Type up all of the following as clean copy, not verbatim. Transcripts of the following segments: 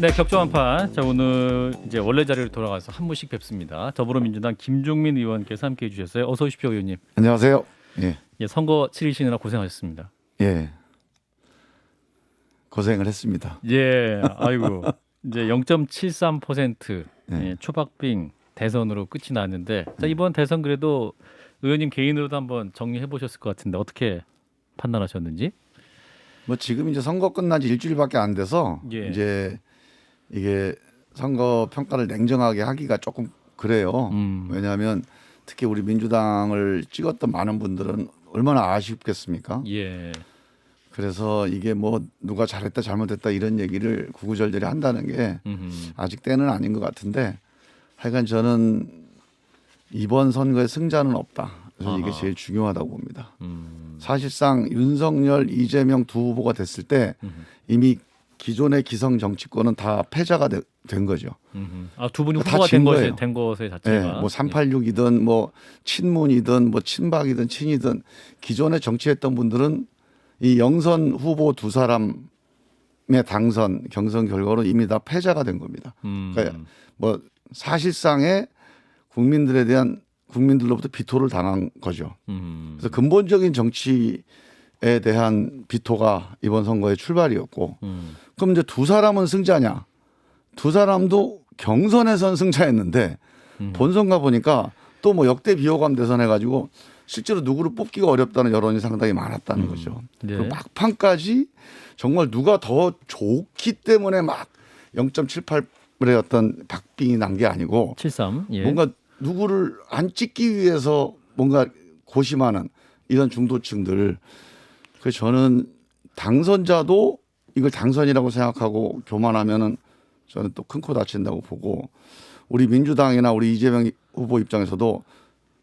네, 격조한판. 자, 오늘 이제 원래 자리로 돌아가서 한 분씩 뵙습니다. 더불어민주당 김종민 의원께서 함께해 주셨어요. 어서 오십시오, 의원님. 안녕하세요. 예, 예, 선거 치르시느라 고생하셨습니다. 예, 고생을 했습니다. 예, 아이고 이제 0.73% 예, 초박빙 대선으로 끝이 났는데, 자, 이번 대선 그래도 의원님 개인으로도 한번 정리해 보셨을 것 같은데 어떻게 판단하셨는지? 뭐 지금 이제 선거 끝난 지 일주일밖에 안 돼서 예. 이제 이게 선거 평가를 냉정하게 하기가 조금 그래요. 왜냐하면 특히 우리 민주당을 찍었던 많은 분들은 얼마나 아쉽겠습니까? 예. 그래서 이게 뭐 누가 잘했다 잘못했다 이런 얘기를 구구절절히 한다는 게 아직 때는 아닌 것 같은데, 하여간 저는 이번 선거의 승자는 없다. 그래서 이게 제일 중요하다고 봅니다. 사실상 윤석열, 이재명 두 후보가 됐을 때 이미 기존의 기성 정치권은 다 패자가 된 거죠. 아, 두 분이 다 후보가 진 거예요. 된 것의 자체가. 네, 뭐 386이든 뭐 친문이든 뭐 친박이든 친이든 기존에 정치했던 분들은 이 영선 후보 두 사람의 당선 경선 결과로 이미 다 패자가 된 겁니다. 그러니까 뭐 사실상의 국민들로부터 비토를 당한 거죠. 그래서 근본적인 정치에 대한 비토가 이번 선거의 출발이었고, 그럼 이제 두 사람은 승자냐? 두 사람도 경선에선 승자였는데 본선 가 보니까 또 뭐 역대 비호감 대선해가지고 실제로 누구를 뽑기가 어렵다는 여론이 상당히 많았다는 거죠. 네. 그리고 막판까지 정말 누가 더 좋기 때문에 막 0.78의 어떤 박빙이 난 게 아니고 73. 예. 뭔가 누구를 안 찍기 위해서 뭔가 고심하는 이런 중도층들. 그래서 저는 당선자도 이걸 당선이라고 생각하고 교만하면은 저는 또 큰 코 다친다고 보고, 우리 민주당이나 우리 이재명 후보 입장에서도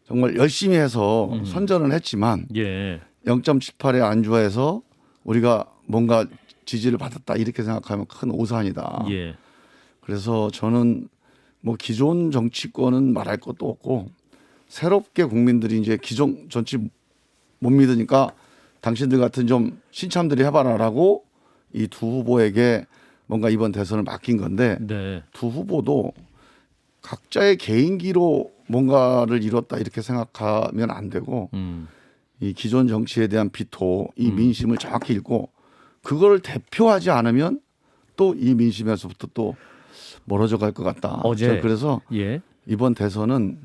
정말 열심히 해서 선전을 했지만 예. 0.78에 안주해서 우리가 뭔가 지지를 받았다 이렇게 생각하면 큰 오산이다. 예. 그래서 저는 뭐 기존 정치권은 말할 것도 없고, 새롭게 국민들이 이제 기존 정치 못 믿으니까 당신들 같은 좀 신참들이 해봐라라고 이 두 후보에게 뭔가 이번 대선을 맡긴 건데, 네. 두 후보도 각자의 개인기로 뭔가를 이뤘다 이렇게 생각하면 안 되고, 이 기존 정치에 대한 비토, 이 민심을 정확히 읽고 그걸 대표하지 않으면 또 이 민심에서부터 또 멀어져 갈 것 같다. 어제 그래서 예. 이번 대선은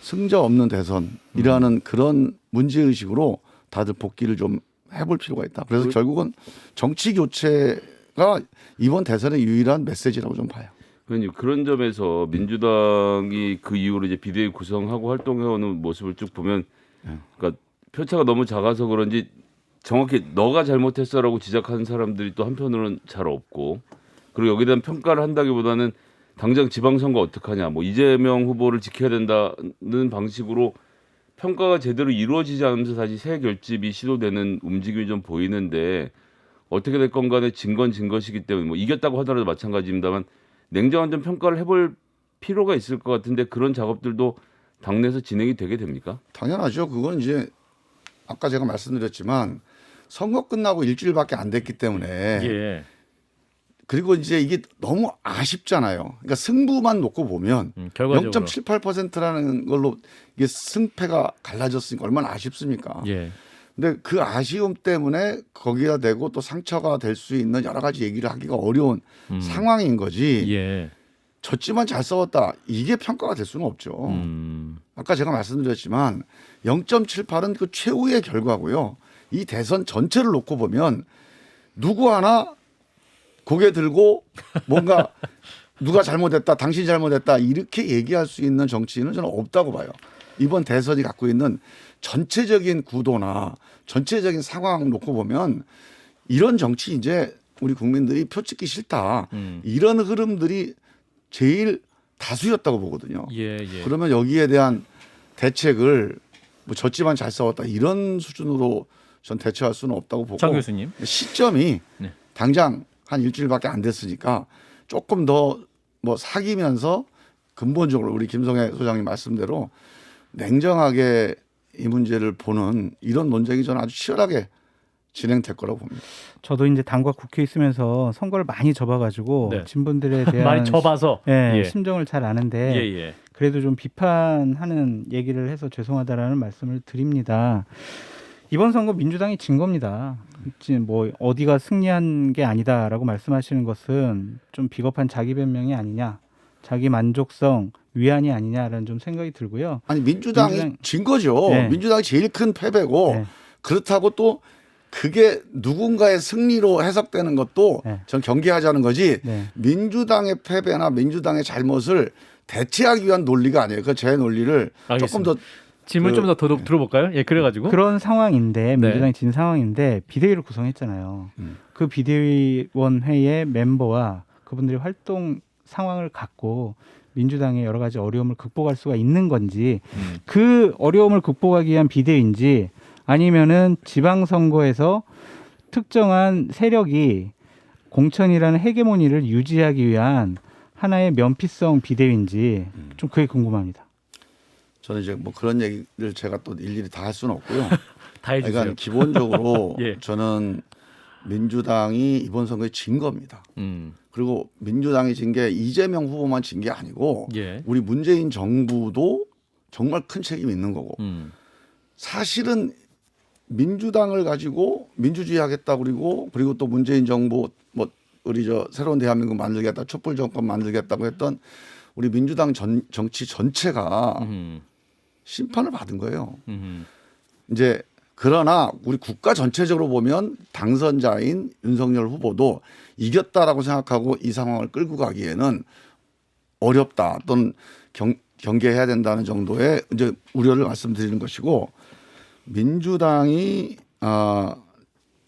승자 없는 대선이라는 그런 문제의식으로 다들 복귀를 좀 해볼 필요가 있다. 그래서 결국은 정치 교체가 이번 대선의 유일한 메시지라고 좀 봐요. 그런 점에서 민주당이 그 이후로 이제 비대위 구성하고 활동해오는 모습을 쭉 보면, 그러니까 표차가 너무 작아서 그런지 정확히 너가 잘못했어라고 지적하는 사람들이 또 한편으로는 잘 없고, 그리고 여기에 대한 평가를 한다기보다는 당장 지방선거 어떡하냐, 뭐 이재명 후보를 지켜야 된다는 방식으로 평가가 제대로 이루어지지 않으면서 다시 새 결집이 시도되는 움직임이 좀 보이는데, 어떻게 될 건 간에 진 건 진 것이기 때문에 뭐 이겼다고 하더라도 마찬가지입니다만 냉정한 좀 평가를 해볼 필요가 있을 것 같은데, 그런 작업들도 당내에서 진행이 되게 됩니까? 당연하죠. 그건 이제 아까 제가 말씀드렸지만 선거 끝나고 일주일밖에 안 됐기 때문에 예. 그리고 이제 이게 너무 아쉽잖아요. 그러니까 승부만 놓고 보면 결과적으로 0.78%라는 걸로 이게 승패가 갈라졌으니까 얼마나 아쉽습니까? 예. 근데 그 아쉬움 때문에 거기다 대고 또 상처가 될 수 있는 여러 가지 얘기를 하기가 어려운 상황인 거지. 예. 졌지만 잘 싸웠다, 이게 평가가 될 수는 없죠. 아까 제가 말씀드렸지만 0.78은 그 최후의 결과고요. 이 대선 전체를 놓고 보면 누구 하나 고개 들고 뭔가 누가 잘못했다, 당신이 잘못했다 이렇게 얘기할 수 있는 정치인은 저는 없다고 봐요. 이번 대선이 갖고 있는 전체적인 구도나 전체적인 상황 놓고 보면 이런 정치 이제 우리 국민들이 표 찍기 싫다, 이런 흐름들이 제일 다수였다고 보거든요. 예. 예. 그러면 여기에 대한 대책을 뭐 졌지만 잘 싸웠다 이런 수준으로 전 대처할 수는 없다고 보고, 장 교수님. 시점이 네. 당장 한 일주일밖에 안 됐으니까 조금 더 뭐 사귀면서 근본적으로 우리 김성애 소장님 말씀대로 냉정하게 이 문제를 보는 이런 논쟁이 저는 아주 치열하게 진행될 거라고 봅니다. 저도 이제 당과 국회에 있으면서 선거를 많이 접어가지고 네. 진분들에 대한 많이 접어서 예, 예. 심정을 잘 아는데 예. 그래도 좀 비판하는 얘기를 해서 죄송하다라는 말씀을 드립니다. 이번 선거 민주당이 진 겁니다. 지금 뭐 어디가 승리한 게 아니다라고 말씀하시는 것은 좀 비겁한 자기 변명이 아니냐, 자기 만족성 위안이 아니냐라는 좀 생각이 들고요. 아니 민주당이 진 거죠. 네. 민주당이 제일 큰 패배고 네. 그렇다고 또 그게 누군가의 승리로 해석되는 것도 네. 전 경계하자는 거지. 네. 민주당의 패배나 민주당의 잘못을 대체하기 위한 논리가 아니에요. 그 제 논리를 조금 알겠습니다. 더 질문 좀 더 들어볼까요? 예, 그래가지고 그런 상황인데 민주당이 네. 진 상황인데 비대위를 구성했잖아요. 그 비대위원회의 멤버와 그분들의 활동 상황을 갖고 민주당의 여러 가지 어려움을 극복할 수가 있는 건지 그 어려움을 극복하기 위한 비대위인지 아니면은 지방선거에서 특정한 세력이 공천이라는 헤게모니를 유지하기 위한 하나의 면피성 비대위인지 좀 그게 궁금합니다. 저는 이제 뭐 그런 얘기를 제가 또 일일이 다 할 수는 없고요. 다 해주세요. 그러니까 기본적으로 예. 저는 민주당이 이번 선거에 진 겁니다. 그리고 민주당이 진 게 이재명 후보만 진 게 아니고 예. 우리 문재인 정부도 정말 큰 책임이 있는 거고 사실은 민주당을 가지고 민주주의 하겠다 그리고 또 문재인 정부 뭐 우리 저 새로운 대한민국 만들겠다 촛불 정권 만들겠다고 했던 우리 민주당 정치 전체가 심판을 받은 거예요. 이제 그러나 우리 국가 전체적으로 보면 당선자인 윤석열 후보도 이겼다라고 생각하고 이 상황을 끌고 가기에는 어렵다 또는 경계해야 된다는 정도의 이제 우려를 말씀드리는 것이고 민주당이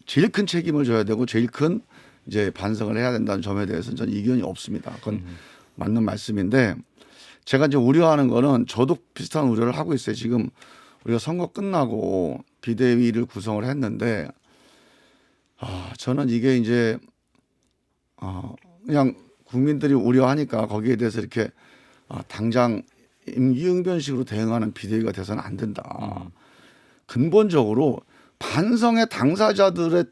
제일 큰 책임을 져야 되고 제일 큰 이제 반성을 해야 된다는 점에 대해서는 저는 이견이 없습니다. 그건 맞는 말씀인데 제가 이제 우려하는 거는 저도 비슷한 우려를 하고 있어요. 지금 우리가 선거 끝나고 비대위를 구성을 했는데 저는 이게 이제 그냥 국민들이 우려하니까 거기에 대해서 이렇게 당장 임기응변식으로 대응하는 비대위가 돼서는 안 된다. 근본적으로 반성의 당사자들을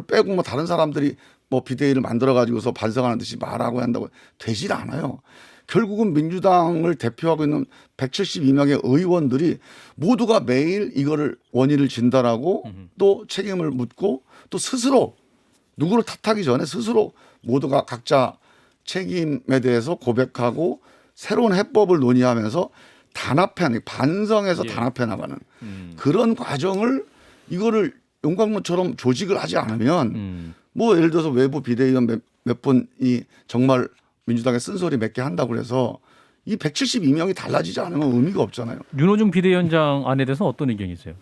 빼고 뭐 다른 사람들이 뭐 비대위를 만들어 가지고서 반성하는 듯이 말하고 한다고 되질 않아요. 결국은 민주당을 대표하고 있는 172명의 의원들이 모두가 매일 이거를 원인을 진단하고 또 책임을 묻고 또 스스로 누구를 탓하기 전에 스스로 모두가 각자 책임에 대해서 고백하고 새로운 해법을 논의하면서 단합해 반성해서 단합해 나가는 그런 과정을 이거를 용광로처럼 조직을 하지 않으면 뭐 예를 들어서 외부 비대위원 몇 분이 정말 민주당의 쓴소리 몇 개 한다고 해서 이 172명이 달라지지 않으면 의미가 없잖아요. 윤호중 비대위원장 안에 대해서 어떤 의견이세요?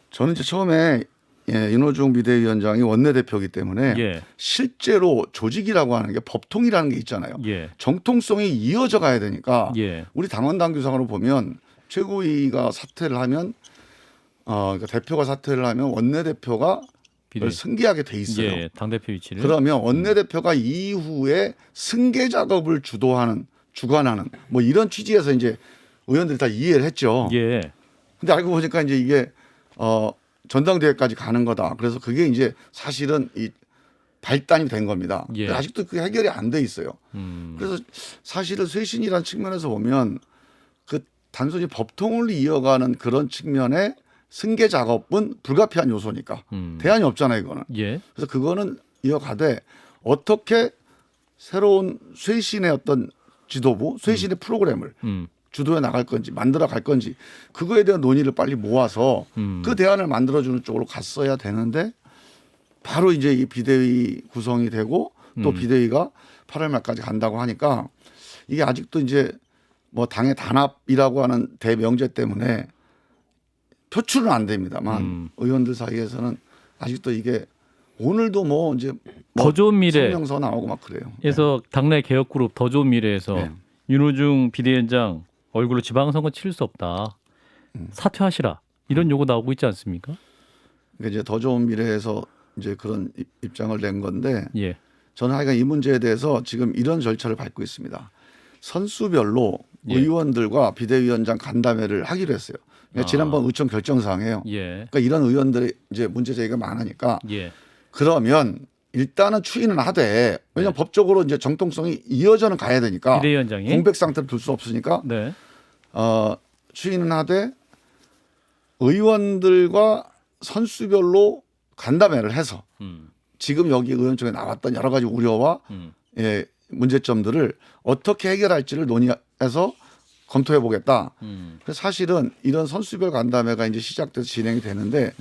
저는 이제 처음에 윤호중 비대위원장이 원내대표이기 때문에 예. 실제로 조직이라고 하는 게 법통이라는 게 있잖아요. 예. 정통성이 이어져 가야 되니까 예. 우리 당원 당규상으로 보면 최고위가 사퇴를 하면 그러니까 대표가 사퇴를 하면 원내대표가 승계하게 돼 있어요. 예, 당대표 위치를. 그러면 원내대표가 이후에 승계 작업을 주관하는 뭐 이런 취지에서 이제 의원들이 다 이해를 했죠. 예. 근데 알고 보니까 이제 이게 전당대회까지 가는 거다. 그래서 그게 이제 사실은 이 발단이 된 겁니다. 예. 아직도 그게 해결이 안 돼 있어요. 그래서 사실은 쇄신이라는 측면에서 보면 그 단순히 법통을 이어가는 그런 측면의 승계 작업은 불가피한 요소니까 대안이 없잖아요, 이거는. 예. 그래서 그거는 이어가되 어떻게 새로운 쇄신의 어떤 지도부, 쇄신의 프로그램을 주도해 나갈 건지 만들어 갈 건지 그거에 대한 논의를 빨리 모아서 그 대안을 만들어주는 쪽으로 갔어야 되는데 바로 이제 이 비대위 구성이 되고 또 비대위가 8월 말까지 간다고 하니까 이게 아직도 이제 뭐 당의 단합이라고 하는 대명제 때문에 표출은 안 됩니다만 의원들 사이에서는 아직도 이게 오늘도 뭐 이제 더 좋은 미래 성명서 나오고 막 그래요. 에서 당내 개혁그룹 더 좋은 미래에서 네. 윤호중 비대위원장 얼굴로 지방선거 치를 수 없다. 사퇴하시라. 이런 요구 나오고 있지 않습니까? 그러니까 이제 더 좋은 미래에서 이제 그런 입장을 낸 건데 예. 저는 하여간 이 문제에 대해서 지금 이런 절차를 밟고 있습니다. 선수별로 예. 의원들과 비대위원장 간담회를 하기로 했어요. 그러니까 지난번 의총 결정사항이에요. 예. 그러니까 이런 의원들이 이제 문제 제기가 많으니까 예. 그러면 일단은 추인은 하되 왜냐하면 법적으로 이제 정통성이 이어져는 가야 되니까 비대위원장이 공백 상태를 둘 수 없으니까 네. 추인은 하되 의원들과 선수별로 간담회를 해서 지금 여기 의원총회에 나왔던 여러 가지 우려와 예, 문제점들을 어떻게 해결할지를 논의해서 검토해 보겠다. 그래서 사실은 이런 선수별 간담회가 이제 시작돼서 진행이 되는데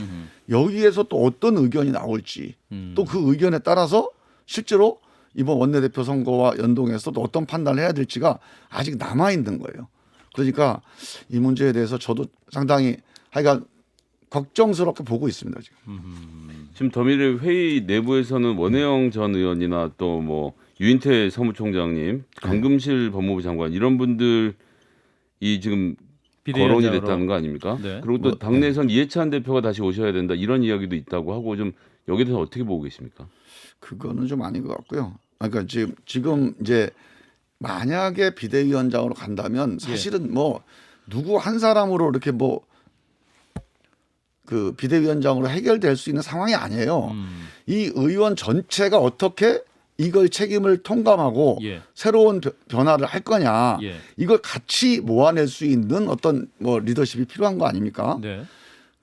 여기에서 또 어떤 의견이 나올지 또 그 의견에 따라서 실제로 이번 원내대표 선거와 연동해서 또 어떤 판단을 해야 될지가 아직 남아 있는 거예요. 그러니까 이 문제에 대해서 저도 상당히 하여간 걱정스럽게 보고 있습니다 지금 더미래 회의 내부에서는 원혜영 전 의원이나 또 뭐 유인태 사무총장님, 강금실 법무부 장관 이런 분들이 지금 거론이 비대위원장으로. 됐다는 거 아닙니까? 네. 그리고 또 당내에선 이해찬 대표가 다시 오셔야 된다 이런 이야기도 있다고 하고 좀 여기에 대해서 어떻게 보고 계십니까? 그거는 좀 아닌 것 같고요. 그러니까 지금 이제 만약에 비대위원장으로 간다면 사실은 뭐 누구 한 사람으로 이렇게 뭐 그 비대위원장으로 해결될 수 있는 상황이 아니에요. 이 의원 전체가 어떻게 이걸 책임을 통감하고 예. 새로운 변화를 할 거냐 예. 이걸 같이 모아낼 수 있는 어떤 뭐 리더십이 필요한 거 아닙니까? 네.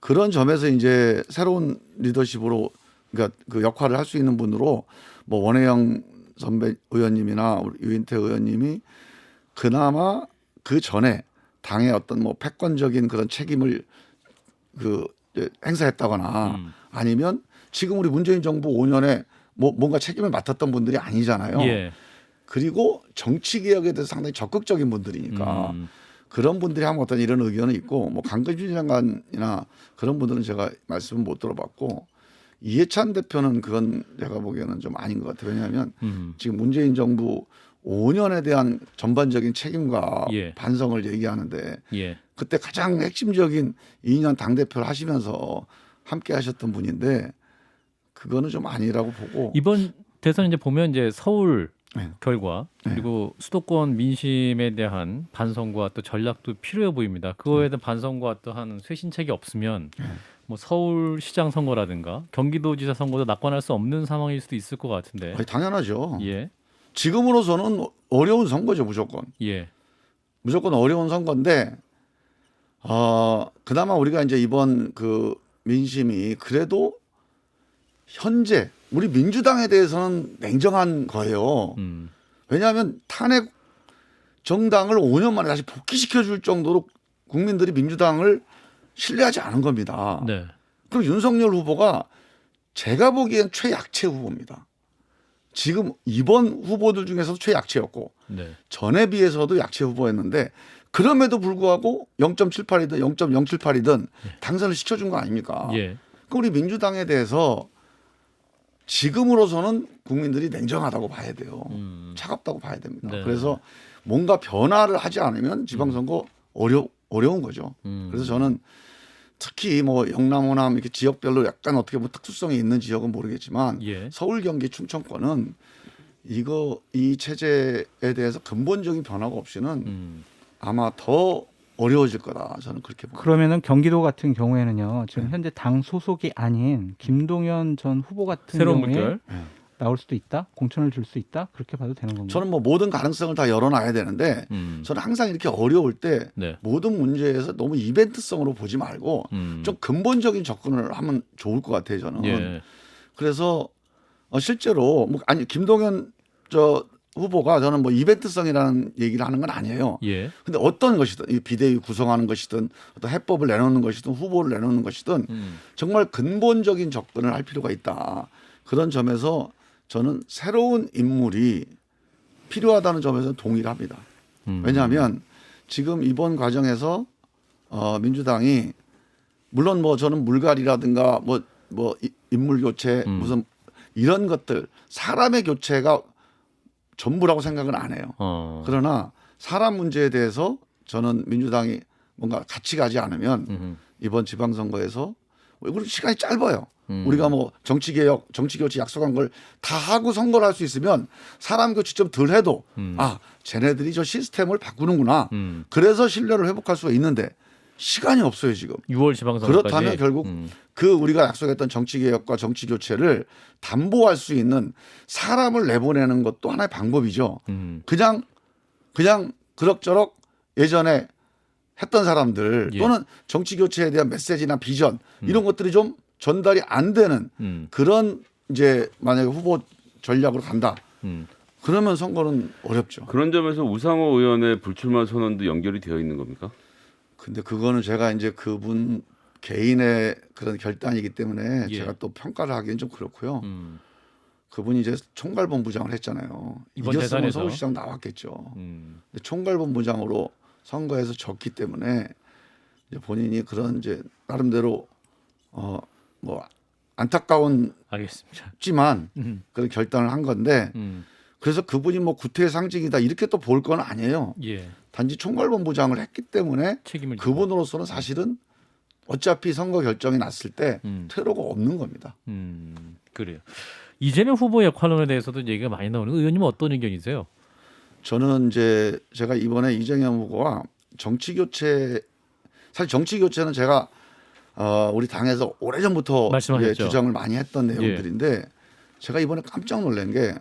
그런 점에서 이제 새로운 리더십으로 그러니까 그 역할을 할 수 있는 분으로 뭐 원혜영 선배 의원님이나 우리 유인태 의원님이 그나마 그 전에 당의 어떤 뭐 패권적인 그런 책임을 그 행사했다거나 아니면 지금 우리 문재인 정부 5년에 뭐 뭔가 책임을 맡았던 분들이 아니잖아요. 예. 그리고 정치 개혁에 대해서 상당히 적극적인 분들이니까 그런 분들이 하면 어떤 이런 의견은 있고 뭐 강금실 장관이나 그런 분들은 제가 말씀을 못 들어봤고 이해찬 대표는 그건 제가 보기에는 좀 아닌 것 같아요. 왜냐하면 지금 문재인 정부 5년에 대한 전반적인 책임과 예. 반성을 얘기하는데 예. 그때 가장 핵심적인 2년 당대표를 하시면서 함께 하셨던 분인데 그거는 좀 아니라고 보고 이번 대선 이제 보면 이제 서울 네. 결과 그리고 수도권 민심에 대한 반성과 또 전략도 필요해 보입니다. 그거에 대한 반성과 또한 쇄신책이 없으면 뭐 서울시장 선거라든가 경기도지사 선거도 낙관할 수 없는 상황일 수도 있을 것 같은데. 아니, 당연하죠. 예. 지금으로서는 어려운 선거죠 무조건. 예. 무조건 어려운 선거인데 그나마 우리가 이제 이번 그 민심이 그래도 현재 우리 민주당에 대해서는 냉정한 거예요. 왜냐하면 탄핵 정당을 5년 만에 다시 복귀시켜 줄 정도로 국민들이 민주당을 신뢰하지 않은 겁니다. 네. 그리고 윤석열 후보가 제가 보기엔 최약체 후보입니다. 지금 이번 후보들 중에서도 최약체였고 네. 전에 비해서도 약체 후보였는데 그럼에도 불구하고 0.78이든 0.078이든 당선을 시켜준 거 아닙니까? 예. 그 우리 민주당에 대해서 지금으로서는 국민들이 냉정하다고 봐야 돼요. 차갑다고 봐야 됩니다. 네. 그래서 뭔가 변화를 하지 않으면 지방선거 어려운 거죠. 그래서 저는 특히 뭐 영남, 호남 이렇게 지역별로 약간 어떻게 뭐 특수성이 있는 지역은 모르겠지만 예. 서울, 경기, 충청권은 이 체제에 대해서 근본적인 변화가 없이는 아마 더 어려워질 거다. 저는 그렇게 봅니다. 그러면은 경기도 같은 경우에는요. 지금 현재 당 소속이 아닌 김동연 전 후보 같은 새로운 경우에 물결. 나올 수도 있다. 공천을 줄 수 있다. 그렇게 봐도 되는 건가요? 저는 뭐 모든 가능성을 다 열어놔야 되는데 저는 항상 이렇게 어려울 때 네. 모든 문제에서 너무 이벤트성으로 보지 말고 좀 근본적인 접근을 하면 좋을 것 같아요. 저는. 예. 그래서 실제로 뭐 아니 김동연 후보가 저는 뭐 이벤트성이라는 얘기를 하는 건 아니에요. 예. 근데 어떤 것이든 이 비대위 구성하는 것이든 어떤 해법을 내놓는 것이든 후보를 내놓는 것이든 정말 근본적인 접근을 할 필요가 있다. 그런 점에서 저는 새로운 인물이 필요하다는 점에서 동의를 합니다. 왜냐하면 지금 이번 과정에서 민주당이 물론 뭐 저는 물갈이라든가 뭐 인물 교체 무슨 이런 것들 사람의 교체가 전부라고 생각은 안 해요. 그러나 사람 문제에 대해서 저는 민주당이 뭔가 같이 가지 않으면 이번 지방선거에서 우리 시간이 짧아요. 우리가 뭐 정치개혁, 정치교체 약속한 걸 다 하고 선거를 할 수 있으면 사람 교체 좀 덜 해도 쟤네들이 저 시스템을 바꾸는구나. 그래서 신뢰를 회복할 수가 있는데 시간이 없어요 지금. 6월 지방선거까지. 그렇다면 결국 그 우리가 약속했던 정치 개혁과 정치 교체를 담보할 수 있는 사람을 내보내는 것도 하나의 방법이죠. 그냥 그럭저럭 예전에 했던 사람들 예. 또는 정치 교체에 대한 메시지나 비전 이런 것들이 좀 전달이 안 되는 그런 이제 만약에 후보 전략으로 간다. 그러면 선거는 어렵죠. 그런 점에서 우상호 의원의 불출마 선언도 연결이 되어 있는 겁니까? 근데 그거는 제가 이제 그분 개인의 그런 결단이기 때문에 예. 제가 또 평가를 하기는 좀 그렇고요. 그분이 이제 총괄본부장을 했잖아요. 이번 이겼으면 대선에서? 서울시장 나왔겠죠. 근데 총괄본부장으로 선거에서 졌기 때문에 이제 본인이 그런 이제 나름대로 뭐 안타까운 알겠습니다. 지만 그런 결단을 한 건데 그래서 그분이 뭐 구태의 상징이다 이렇게 또 볼 건 아니에요. 예. 단지 총괄본부장을 했기 때문에 책임을 지고. 그분으로서는 사실은 어차피 선거 결정이 났을 때 퇴로가 없는 겁니다. 그래요. 이재명 후보의 역할론에 대해서도 얘기가 많이 나오는 의원님은 어떤 의견이세요? 저는 이제 제가 이번에 이재명 후보와 정치 교체 사실 정치 교체는 제가 우리 당에서 오래전부터 말씀하셨죠. 이제 주장을 많이 했던 내용들인데 제가 이번에 깜짝 놀란 게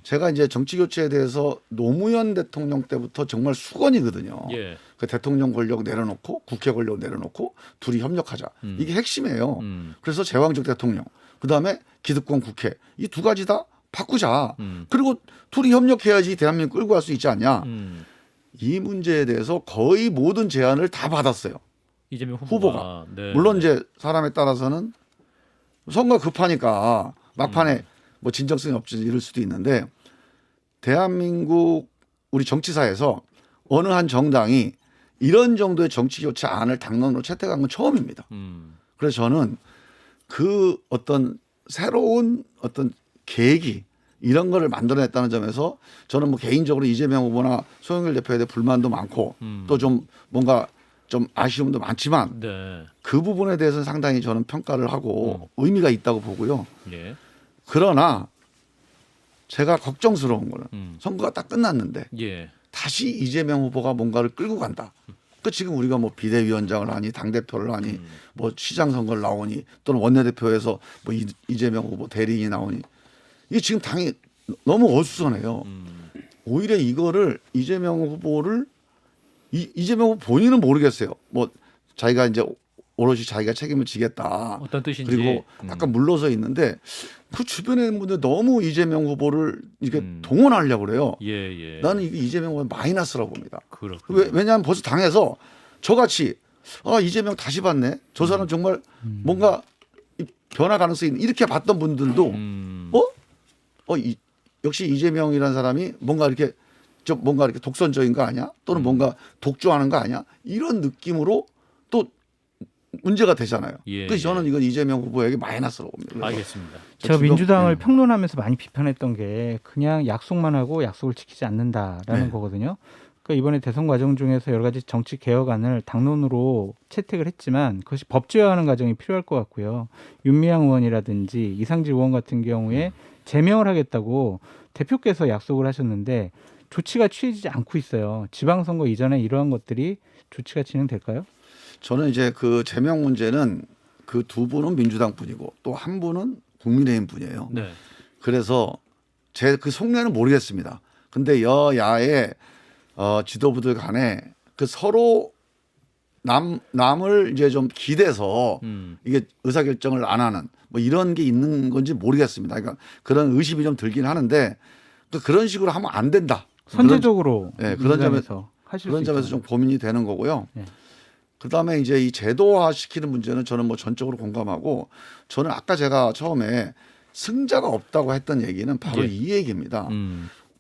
제가 이제 정치 교체에 대해서 노무현 대통령 때부터 정말 수건이거든요. 예. 그 대통령 권력 내려놓고 국회 권력 내려놓고 둘이 협력하자. 이게 핵심이에요. 그래서 제왕적 대통령, 그다음에 기득권 국회 이 두 가지 다 바꾸자. 그리고 둘이 협력해야지 대한민국 끌고 갈 수 있지 않냐. 이 문제에 대해서 거의 모든 제안을 다 받았어요. 이재명 후보가. 네. 물론 이제 사람에 따라서는 선거 급하니까 막판에 뭐 진정성이 없지 이럴 수도 있는데 대한민국 우리 정치사에서 어느 한 정당이 이런 정도의 정치 교체 안을 당론으로 채택한 건 처음입니다. 그래서 저는 그 어떤 새로운 어떤 계기 이런 거를 만들어냈다는 점에서 저는 뭐 개인적으로 이재명 후보나 송영길 대표에 대해 불만도 많고 또 좀 뭔가 좀 아쉬움도 많지만 네. 그 부분에 대해서는 상당히 저는 평가를 하고 의미가 있다고 보고요. 예. 그러나 제가 걱정스러운 거는 선거가 딱 끝났는데 예. 다시 이재명 후보가 뭔가를 끌고 간다. 그 지금 우리가 뭐 비대위원장을 하니 당대표를 하니 뭐 시장 선거를 나오니 또는 원내대표에서 뭐 이재명 후보 대리인이 나오니 이게 지금 당이 너무 어수선해요. 오히려 이거를 이재명 후보를 이재명 후보 본인은 모르겠어요. 뭐 자기가 이제 오롯이 자기가 책임을 지겠다. 어떤 뜻인지. 그리고 약간 물러서 있는데 그 주변에 있는 분들 너무 이재명 후보를 이렇게 동원하려고 그래요. 예, 예. 나는 이게 이재명 후보의 마이너스라고 봅니다. 그렇군요. 왜냐하면 벌써 당에서 저같이 이재명 다시 봤네. 저 사람 정말 뭔가 변화 가능성이 있는 이렇게 봤던 분들도 역시 이재명이라는 사람이 뭔가 이렇게 독선적인 거 아니야? 또는 뭔가 독주하는 거 아니야? 이런 느낌으로 또 문제가 되잖아요. 예, 그래서 저는 이건 이재명 후보에게 마이너스라고 봅니다. 그래서 알겠습니다. 제가 지금, 민주당을 평론하면서 많이 비판했던 게 그냥 약속만 하고 약속을 지키지 않는다라는 네. 거거든요. 그러니까 이번에 대선 과정 중에서 여러 가지 정치 개혁안을 당론으로 채택을 했지만 그것이 법제화하는 과정이 필요할 것 같고요. 윤미향 의원이라든지 이상질 의원 같은 경우에 제명을 하겠다고 대표께서 약속을 하셨는데 조치가 취해지지 않고 있어요. 지방선거 이전에 이러한 것들이 조치가 진행될까요? 저는 이제 그 제명 문제는 그 두 분은 민주당 분이고 또 한 분은 국민의힘 분이에요. 네. 그래서 제 그 속내는 모르겠습니다. 근데 여야의 지도부들 간에 그 서로 남을 이제 좀 기대서 이게 의사결정을 안 하는 뭐 이런 게 있는 건지 모르겠습니다. 그러니까 그런 의심이 좀 들긴 하는데 그런 식으로 하면 안 된다. 선제적으로 그런 민주당에서 하실 그런 수 점에서 있잖아요. 좀 고민이 되는 거고요. 네. 그다음에 이제 이 제도화 시키는 문제는 저는 뭐 전적으로 공감하고 저는 아까 제가 처음에 승자가 없다고 했던 얘기는 바로 예. 이 얘기입니다.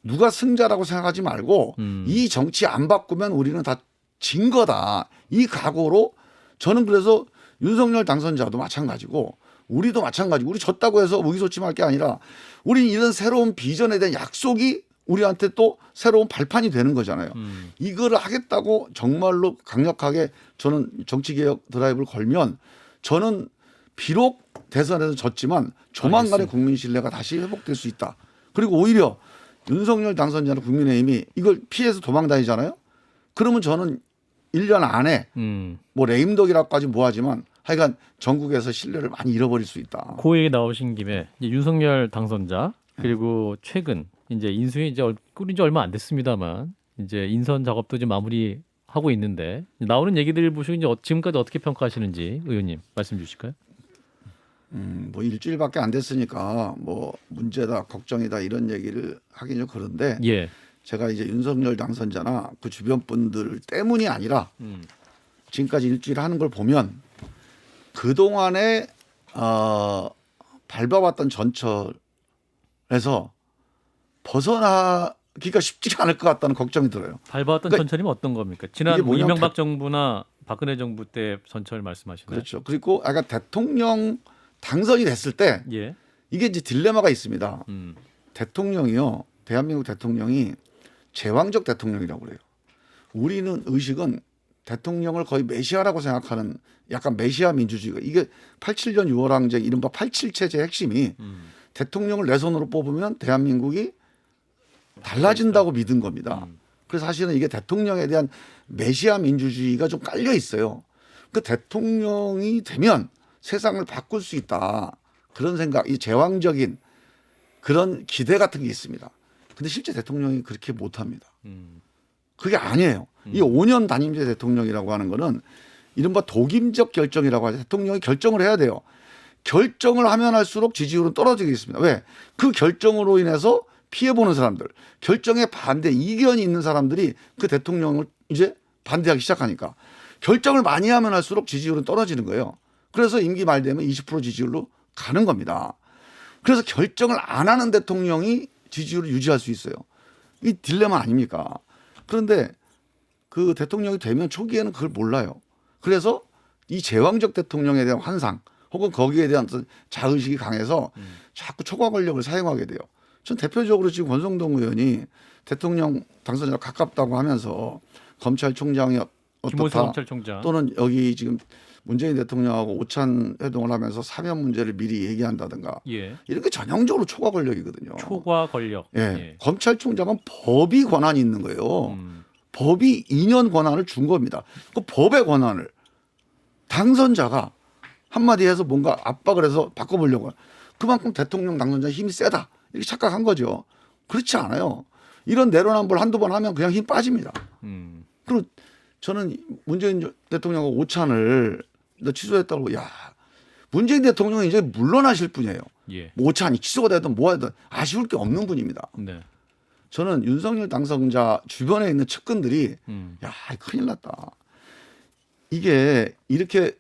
누가 승자라고 생각하지 말고 이 정치 안 바꾸면 우리는 다 진 거다. 이 각오로 저는 그래서 윤석열 당선자도 마찬가지고 우리도 마찬가지고 우리 졌다고 해서 의기소침할 게 아니라 우리 이런 새로운 비전에 대한 약속이 우리한테 또 새로운 발판이 되는 거잖아요. 이거를 하겠다고 정말로 강력하게 저는 정치개혁 드라이브를 걸면 저는 비록 대선에서 졌지만 조만간에 알겠습니다. 국민 신뢰가 다시 회복될 수 있다. 그리고 오히려 윤석열 당선자는 국민의힘이 이걸 피해서 도망다니잖아요. 그러면 저는 1년 안에 음. 뭐 레임덕이라고까지 뭐하지만 하여간 전국에서 신뢰를 많이 잃어버릴 수 있다. 그 얘기 나오신 김에 이제 윤석열 당선자 그리고 최근 이제 인수위 이제 꾸린 지 얼마 안 됐습니다만 이제 인선 작업도 이제 마무리하고 있는데 나오는 얘기들 보시고 이제 지금까지 어떻게 평가하시는지 의원님 말씀 주실까요? 뭐 일주일밖에 안 됐으니까 뭐 문제다 걱정이다 이런 얘기를 하긴 좀 그런데 예. 제가 이제 윤석열 당선자나 그 주변 분들 때문이 아니라 지금까지 일주일 하는 걸 보면 그 동안에 밟아왔던 전철에서 벗어나기가 쉽지가 않을 것 같다는 걱정이 들어요. 밟아왔던 그러니까 전철이면 어떤 겁니까? 지난 이게 뭐냐면 이명박 정부나 박근혜 정부 때 전철 말씀하시나요? 그렇죠. 그리고 아까 대통령 당선이 됐을 때 예. 이게 이제 딜레마가 있습니다. 음. 대통령이요, 대한민국 대통령이 제왕적 대통령이라고 그래요. 우리는 의식은 대통령을 거의 메시아라고 생각하는 약간 메시아 민주주의가 이게 87년 6월 항쟁 이른바 87 체제의 핵심이 대통령을 내 손으로 뽑으면 대한민국이 달라진다고 믿은 겁니다. 그래서 사실은 이게 대통령에 대한 메시아 민주주의가 좀 깔려 있어요. 그 대통령이 되면 세상을 바꿀 수 있다. 그런 생각, 이 제왕적인 그런 기대 같은 게 있습니다. 근데 실제 대통령이 그렇게 못합니다. 그게 아니에요. 이 5년 단임제 대통령이라고 하는 거는 이른바 독임적 결정이라고 하죠. 대통령이 결정을 해야 돼요. 결정을 하면 할수록 지지율은 떨어지겠습니다. 왜? 그 결정으로 인해서 피해보는 사람들, 결정에 반대 이견이 있는 사람들이 그 대통령을 이제 반대하기 시작하니까 결정을 많이 하면 할수록 지지율은 떨어지는 거예요. 그래서 임기 말 되면 20% 지지율로 가는 겁니다. 그래서 결정을 안 하는 대통령이 지지율을 유지할 수 있어요. 이 딜레마 아닙니까? 그런데 그 대통령이 되면 초기에는 그걸 몰라요. 그래서 이 제왕적 대통령에 대한 환상 혹은 거기에 대한 자의식이 강해서 자꾸 초과 권력을 사용하게 돼요. 전 대표적으로 지금 권성동 의원이 대통령 당선자가 가깝다고 하면서 검찰총장이 김호수 어떻다 검찰총장 또는 여기 지금 문재인 대통령하고 오찬 회동을 하면서 사면 문제를 미리 얘기한다든가 예. 이렇게 전형적으로 초과 권력이거든요. 초과 권력. 예. 예. 검찰총장은 법이 권한이 있는 거예요. 법이 2년 권한을 준 겁니다. 그 법의 권한을 당선자가 한마디 해서 뭔가 압박을 해서 바꿔보려고 그만큼 대통령 당선자 힘이 세다 이렇게 착각한 거죠. 그렇지 않아요. 이런 내로남불 한두 번 하면 그냥 힘 빠집니다. 그리고 저는 문재인 대통령하고 오찬을 취소했다고 야 문재인 대통령이 이제 물러나실 분이에요. 예. 오찬이 취소가 되든 뭐 하든 아쉬울 게 없는 분입니다. 네. 저는 윤석열 당선자 주변에 있는 측근들이 야 큰일 났다. 이게 이렇게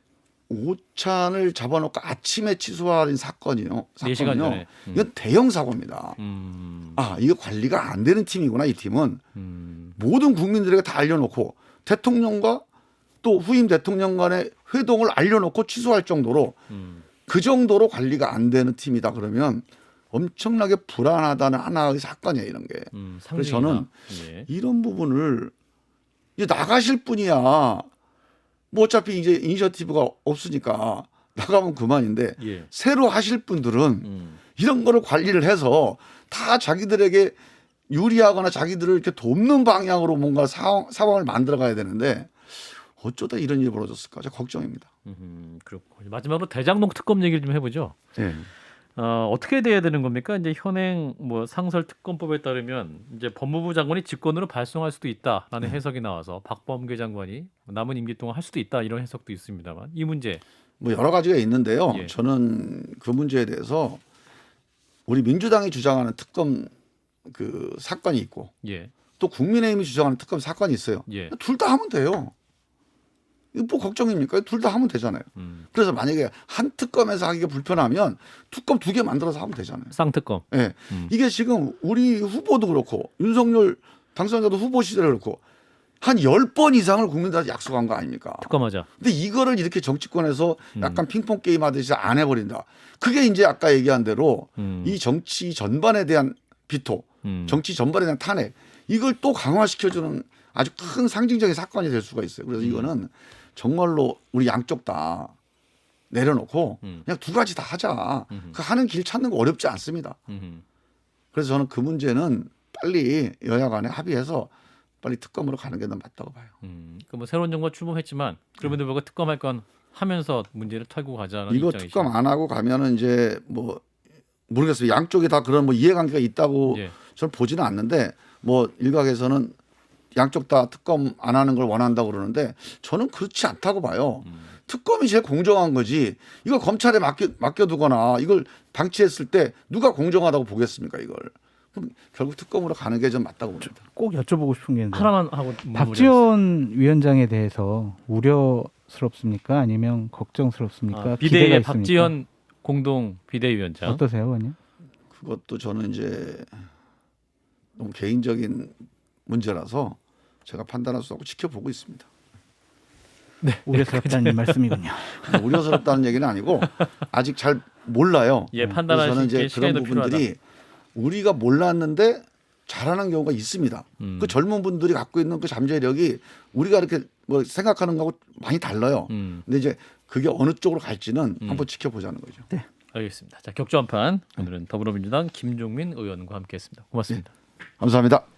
오찬을 잡아놓고 아침에 취소하는 사건이요. 4시간 전에. 이건 대형 사고입니다. 아 이게 관리가 안 되는 팀이구나 이 팀은. 모든 국민들에게 다 알려놓고 대통령과 또 후임 대통령 간의 회동을 알려놓고 취소할 정도로 그 정도로 관리가 안 되는 팀이다 그러면 엄청나게 불안하다는 하나의 사건이에요 이런 게. 그래서 저는 예. 이런 부분을 이제 나가실 분이야. 뭐 어차피 이제 이니셔티브가 없으니까 나가면 그만인데 예. 새로 하실 분들은 이런 거를 관리를 해서 다 자기들에게 유리하거나 자기들을 이렇게 돕는 방향으로 뭔가 상황을 만들어 가야 되는데 어쩌다 이런 일이 벌어졌을까? 저 걱정입니다. 그렇고 마지막으로 대장동 특검 얘기를 좀 해보죠. 네. 어떻게 돼야 되는 겁니까? 이제 현행 뭐 상설 특검법에 따르면 이제 법무부 장관이 직권으로 발송할 수도 있다라는 해석이 나와서 박범계 장관이 남은 임기 동안 할 수도 있다 이런 해석도 있습니다만 이 문제 뭐 여러 가지가 있는데요. 예. 저는 그 문제에 대해서 우리 민주당이 주장하는 특검 그 사건이 있고 예. 또 국민의힘이 주장하는 특검 사건이 있어요. 예. 둘 다 하면 돼요. 이거 뭐 걱정입니까? 둘 다 하면 되잖아요. 그래서 만약에 한 특검에서 하기가 불편하면 특검 2개 만들어서 하면 되잖아요. 쌍특검. 예. 이게 지금 우리 후보도 그렇고 윤석열 당선자도 후보 시절에 그렇고 한 10번 이상을 국민들한테 약속한 거 아닙니까? 특검하자. 근데 이거를 이렇게 정치권에서 약간 핑퐁 게임 하듯이 안 해버린다. 그게 이제 아까 얘기한 대로 이 정치 전반에 대한 비토, 정치 전반에 대한 탄핵 이걸 또 강화시켜주는 아주 큰 상징적인 사건이 될 수가 있어요. 그래서 이거는 정말로 우리 양쪽 다 내려놓고 그냥 두 가지 다 하자. 그 하는 길 찾는 거 어렵지 않습니다. 그래서 저는 그 문제는 빨리 여야 간에 합의해서 빨리 특검으로 가는 게 난 맞다고 봐요. 그뭐 새로운 정부가 출범했지만 그럼에도 불구하고 특검할 건 하면서 문제를 털고 가자는 이거 입장이시죠. 특검 안 하고 가면은 이제 뭐 모르겠어요. 양쪽이 다 그런 뭐 이해관계가 있다고 예. 저는 보지는 않는데 뭐 일각에서는 양쪽 다 특검 안 하는 걸 원한다고 그러는데 저는 그렇지 않다고 봐요. 특검이 제일 공정한 거지. 이걸 검찰에 맡겨두거나 이걸 방치했을 때 누가 공정하다고 보겠습니까 이걸. 그럼 결국 특검으로 가는 게 좀 맞다고 봅니다. 꼭 여쭤보고 싶은 게 있는데 하나만 하고 박지원 위원장에 대해서 우려스럽습니까? 아니면 걱정스럽습니까? 기대가 비대위의 있습니까? 박지원 공동 비대위원장. 어떠세요, 의원님? 그것도 저는 이제 너무 개인적인 문제라서 제가 판단할 수 없고 지켜보고 있습니다. 우려스럽다는 말씀이군요. 우려스럽다는 얘기는 아니고 아직 잘 몰라요. 예, 그래서 판단할 수 저는 있게 이제 그런 시간이 더 필요하다. 부분들이 우리가 몰랐는데 잘하는 경우가 있습니다. 그 젊은 분들이 갖고 있는 그 잠재력이 우리가 이렇게 뭐 생각하는 거하고 많이 달라요. 근데 이제 그게 어느 쪽으로 갈지는 한번 지켜보자는 거죠. 네. 알겠습니다. 자, 격조 한판 오늘은 더불어민주당 김종민 의원과 함께했습니다. 고맙습니다. 감사합니다.